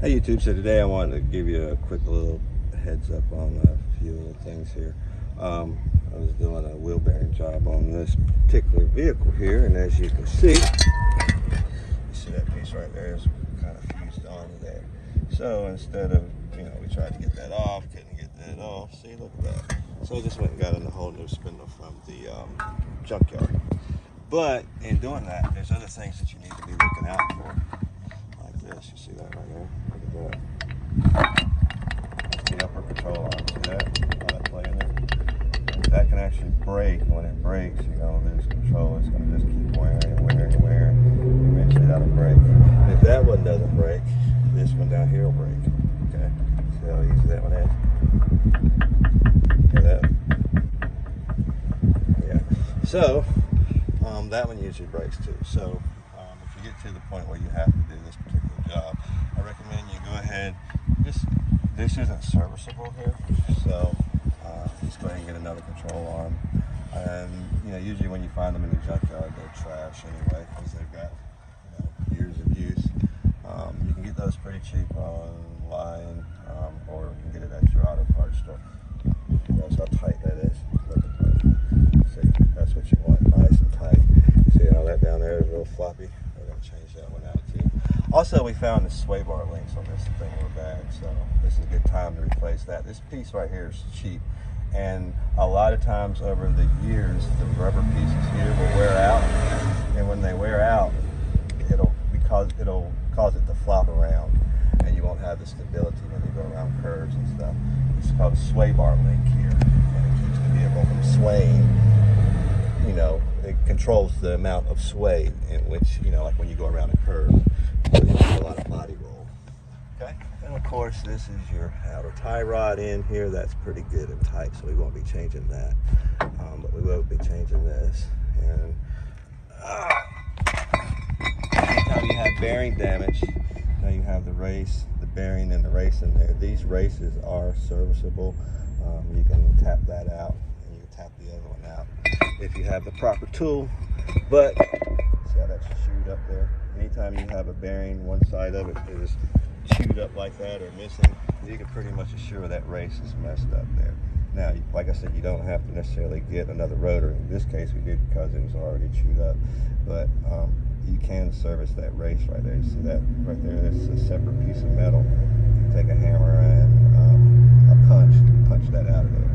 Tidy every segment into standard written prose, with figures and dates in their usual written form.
Hey YouTube, so today I wanted to give you a quick little heads up on a few little things here. I was doing a wheel bearing job on this particular vehicle here, and as you can see, you see that piece right there is kind of fused onto there. So instead of, we tried to get that off, couldn't get that off. See, look at that. So I just went and got a whole new spindle from the junkyard. But in doing that, there's other things that you need to be looking out for. Like this, you see that right there? Look at that. That's the upper control arm. See that? How that play in there? That can actually break. When it breaks, you're going to lose control. It's going to just keep wearing and wearing and wearing. Eventually that'll break. If that one doesn't break, this one down here will break. Okay? See how easy that one is? Hear that? Yeah. So, that one usually breaks too. So, if you get to the point where you have to do this particular job, I recommend you go ahead. This isn't serviceable here, so just go ahead and get another control arm. And usually when you find them in the junkyard, they're trash anyway because they've got years of use. You can get those pretty cheap online, or you can get it at your auto parts store. Notice how tight that is. Look at that. See, that's what you want, nice and tight. See how that down there is real floppy? We're going to change that one out too. Also, we found the sway bar links on this thing were bad, so this is a good time to replace that. This piece right here is cheap, and a lot of times over the years, the rubber pieces here will wear out, and when they wear out, it'll cause it to flop around, and you won't have the stability when you go around curves and stuff. It's called a sway bar link here, and it keeps the vehicle from swaying. It controls the amount of sway in which, like when you go around a curve, there's a lot of body roll. Okay, and of course this is your outer tie rod in here. That's pretty good and tight, so we won't be changing that. But we will be changing this. And anytime you have bearing damage, now you have the bearing and the race in there. These races are serviceable. You can tap that out, and you can tap the other one out if you have the proper tool. But see how that's chewed up there? Anytime you have a bearing, one side of it is chewed up like that or missing, you can pretty much assure that race is messed up there. Now, like I said, you don't have to necessarily get another rotor. In this case, we did because it was already chewed up. But you can service that race right there. You see that right there? It's a separate piece of metal. You take a hammer and a punch that out of there.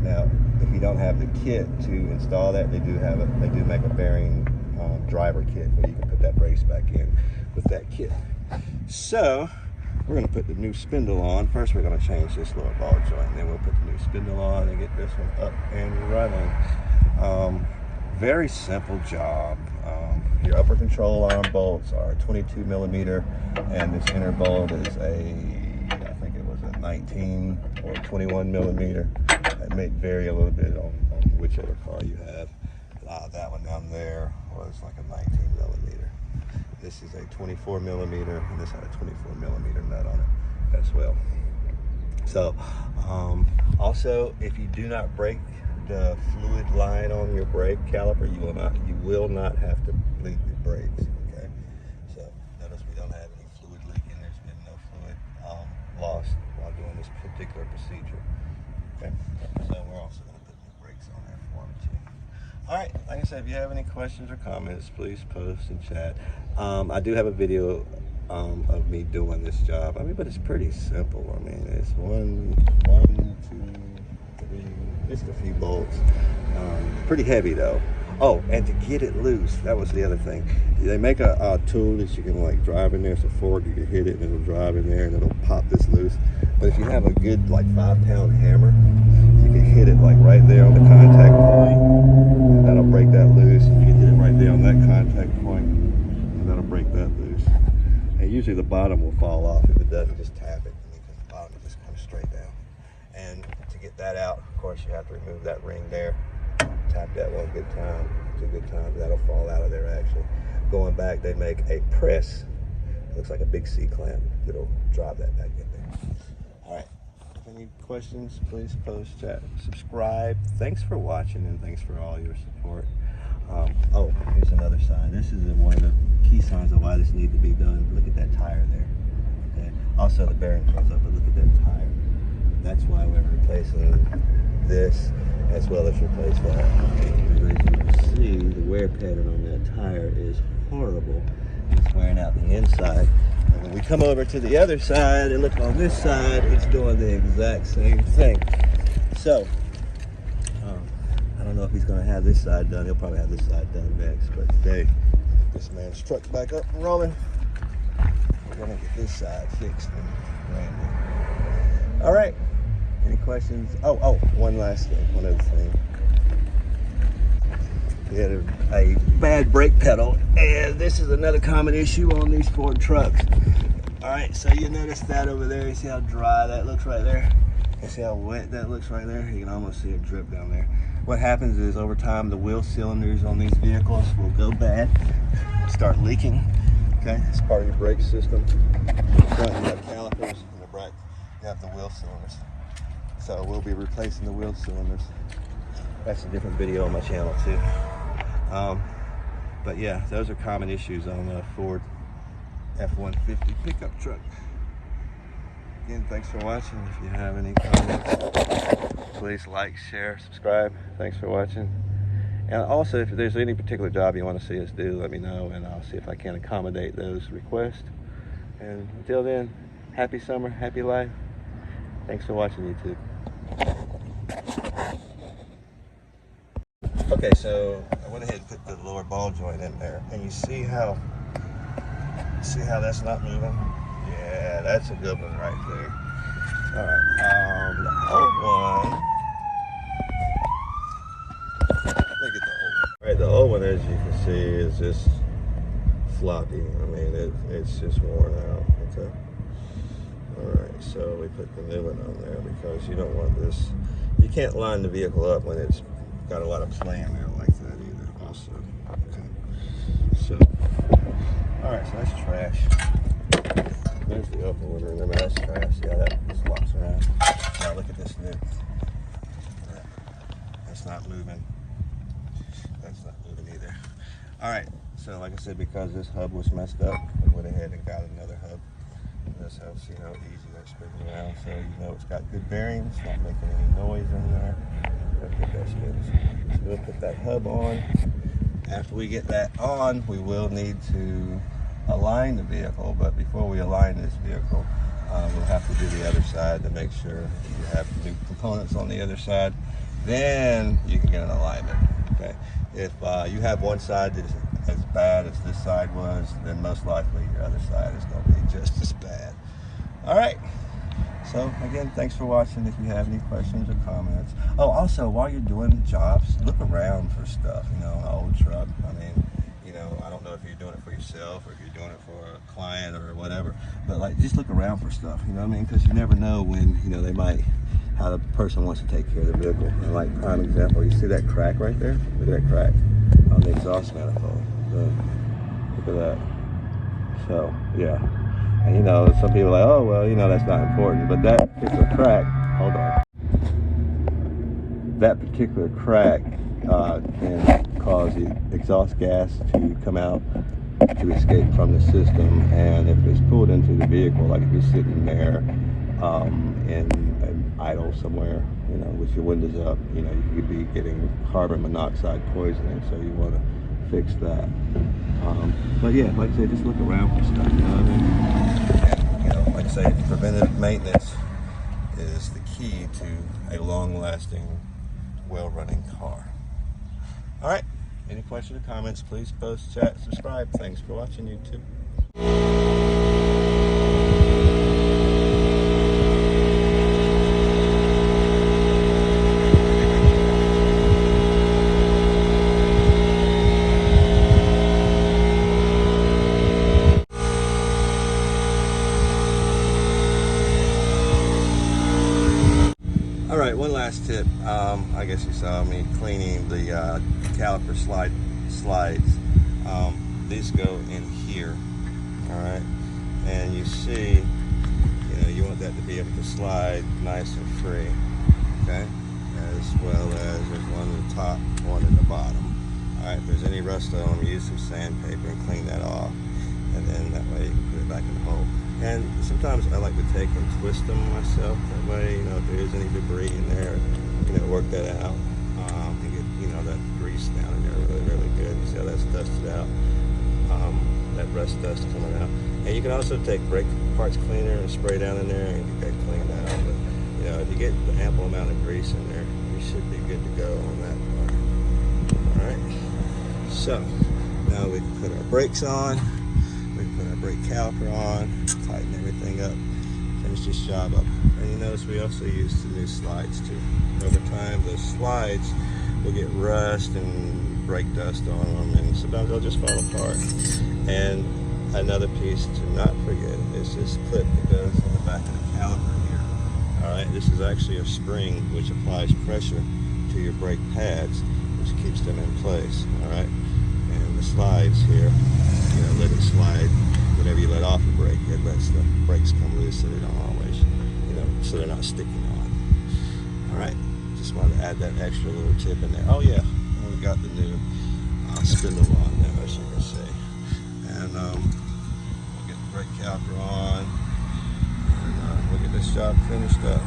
Now, if you don't have the kit to install that, they do make a bearing driver kit where you can put that brace back in with that kit. So we're going to put the new spindle on. First we're going to change this lower ball joint, and then we'll put the new spindle on and get this one up and running. Very simple job. Your upper control arm bolts are 22 millimeter, and this inner bolt is I think it was a 19 or 21 millimeter. It may vary a little bit on whichever car you have. That one down there was like a 19 millimeter. This is a 24 millimeter, and this had a 24 millimeter nut on it as well. So, also, if you do not break the fluid line on your brake caliper, you will not have to bleed your brakes. Okay. So notice we don't have any fluid leaking. There's been no fluid lost while doing this particular procedure. Okay. So we're also going to put new brakes on there for them too. All right, like I said, if you have any questions or comments, please post and chat. I do have a video of me doing this job. But it's pretty simple. It's one, two, three, just a few bolts. Pretty heavy though. Oh, and to get it loose, that was the other thing. They make a tool that you can drive in there. It's a fork, you can hit it and it'll drive in there and it'll pop this loose. But if you have a good 5-pound hammer, you can hit it right there on the contact point, and that'll break that loose. And you can hit it right there on that contact point, and that'll break that loose. And usually the bottom will fall off. If it doesn't, just tap it, because the bottom just comes straight down. And to get that out, of course, you have to remove that ring there. Tap that one good time, 2 good times, that'll fall out of there actually. Going back, they make a press. It looks like a big C-clamp. It'll drop that back in there. All right. Any questions, please post, chat, subscribe. Thanks for watching, and thanks for all your support. Oh, here's another sign. This is one of the key signs of why this needs to be done. Look at that tire there. Okay. Also, the bearing comes up, but look at that tire. That's why we're replacing this as well as replace that. And as you can see, the wear pattern on that tire is horrible. It's wearing out the inside. And when we come over to the other side and look on this side, it's doing the exact same thing. So, I don't know if he's going to have this side done. He'll probably have this side done next. But today, this man's truck's back up and rolling. We're going to get this side fixed and brand new. All right. Any questions? Oh, one last thing, one other thing. We had a bad brake pedal, and this is another common issue on these Ford trucks. All right, so you notice that over there. You see how dry that looks right there? You see how wet that looks right there? You can almost see a drip down there. What happens is over time, the wheel cylinders on these vehicles will go bad, start leaking. Okay, it's part of your brake system. In the front, you have calipers. In the back, you have the wheel cylinders. So we'll be replacing the wheel cylinders. That's a different video on my channel too. But yeah, those are common issues on a Ford F-150 pickup truck. Again, thanks for watching. If you have any comments, please like, share, subscribe. Thanks for watching. And also, if there's any particular job you want to see us do, let me know, and I'll see if I can accommodate those requests. And until then, happy summer, happy life. Thanks for watching, YouTube. Okay, so I went ahead and put the lower ball joint in there, and you see how that's not moving? Yeah, that's a good one right there. All right, the old one. Look at the old one. All right, the old one, as you can see, is just floppy. I mean, it's just worn out. Okay. All right, so we put the new one on there because you don't want this. You can't line the vehicle up when it's got a lot of play in there like that either. Also, okay. So, all right, so that's trash. There's the open one. Remember, that's trash. Yeah, that just locks around. Now look at this new. That's not moving. That's not moving either. All right, so like I said, because this hub was messed up, we went ahead and got another hub. This helps you know easy that spins around, so you know it's got good bearings, not making any noise in there. So we'll put that hub on. After we get that on, we will need to align the vehicle, but before we align this vehicle, we'll have to do the other side to make sure you have new components on the other side. Then you can get an alignment. Okay, if you have one side that's as bad as this side was, then most likely your other side is going to be just as bad. All right, so again, thanks for watching. If you have any questions or comments, also while you're doing jobs, look around for stuff, you know, an old truck. I mean, you know, I don't know if you're doing it for yourself or if you're doing it for a client or whatever, but like just look around for stuff, you know what I mean, because you never know when, you know, they might, how the person wants to take care of the vehicle. And like prime example, you see that crack right there? Look at that crack on the exhaust manifold. Look at that. So yeah, and you know, some people are like, oh well, you know, that's not important, but that particular crack, hold on, that particular crack can cause the exhaust gas to come out to escape from the system, and if it's pulled into the vehicle, like if you're sitting there in idle somewhere, you know, with your windows up, you know, you could be getting carbon monoxide poisoning, so you want to fix that. But yeah, like I said, just look around for stuff, you know what I mean? And, you know, like I say, preventive maintenance is the key to a long-lasting, well-running car. All right, any questions or comments, please post, chat, subscribe. Thanks for watching, YouTube. All right, one last tip. I guess you saw me cleaning the caliper slides. These go in here, all right? And you see, you know, you want that to be able to slide nice and free, okay? As well as there's one at the top, one at the bottom. All right, if there's any rust on them, use some sandpaper and clean that off. And then that way you can put it back in the hole. And sometimes I like to take and twist them myself. That way, if there is any debris in there, work that out and get, that grease down in there really, really good. You see how that's dusted out? That rust dust coming out. And you can also take brake parts cleaner and spray down in there and get that cleaned out. But, if you get the ample amount of grease in there, you should be good to go on that part. All right. So now we can put our brakes on. We can put our brake caliper on, tighten everything up, finish this job up. And you notice we also use the new slides too. Over time, those slides will get rust and brake dust on them, and sometimes they'll just fall apart. And another piece to not forget is this clip that goes on the back of the caliper here. All right, this is actually a spring which applies pressure to your brake pads, which keeps them in place. All right, and the slides here, let it slide. Whenever you let off the brake, it lets the brakes come loose, so they don't always, so they're not sticking on. All right, just wanted to add that extra little tip in there. Oh yeah, we got the new spindle on there, as you can see. And we'll get the brake caliper on, and we'll get this job finished up.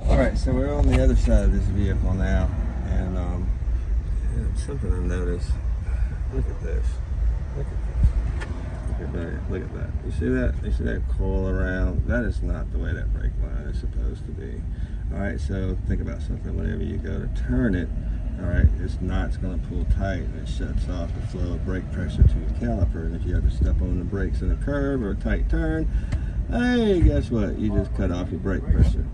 All right, so we're on the other side of this vehicle now, and something I noticed. Look at this. Look at this. Look at that. Look at that. You see that? You see that coil around? That is not the way that brake line is supposed to be. All right, so think about something. Whenever you go to turn it, all right, this knot's going to pull tight, and it shuts off the flow of brake pressure to your caliper. And if you have to step on the brakes in a curve or a tight turn, hey, guess what? You just cut off your brake pressure.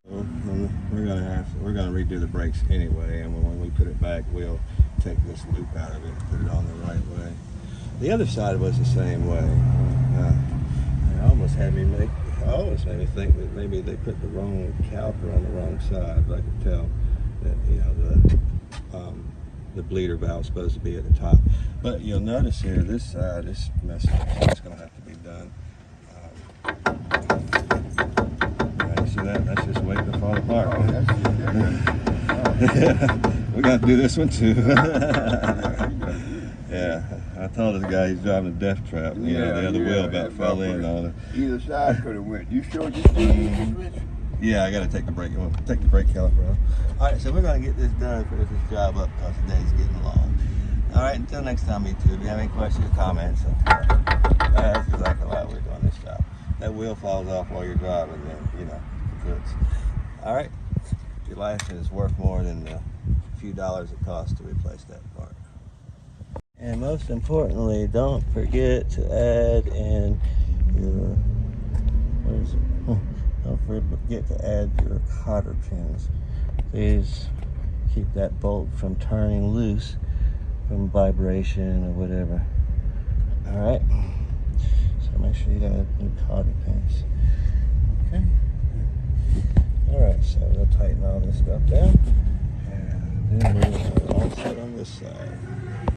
We're gonna redo the brakes anyway, and when we put it back, we'll take this loop out of it and put it on the right way. The other side was the same way. It almost made me think that maybe they put the wrong caliper on the wrong side, but I could tell that the bleeder valve is supposed to be at the top. But you'll notice here, this side is messed up, so it's gonna have to be done. You see that? That's just waiting to fall apart. We got to do this one too. Yeah, I told this guy he's driving a death trap. The other wheel about fell in on it. Either side could have went. You sure you switch? Yeah, I got to take the brake caliper off. All right, so we're going to get this done, finish this job up because the day's getting long. All right, until next time, YouTube. If you have any questions or comments, that's exactly why we're doing this job. That wheel falls off while you're driving, then all right, your life is worth more than the few dollars it costs to replace that part. And most importantly, don't forget to add in your don't forget to add your cotter pins. These keep that bolt from turning loose from vibration or whatever. All right, so make sure you got new cotter pins. Okay. Alright, so we'll tighten all this stuff down, and then we'll all set on this side.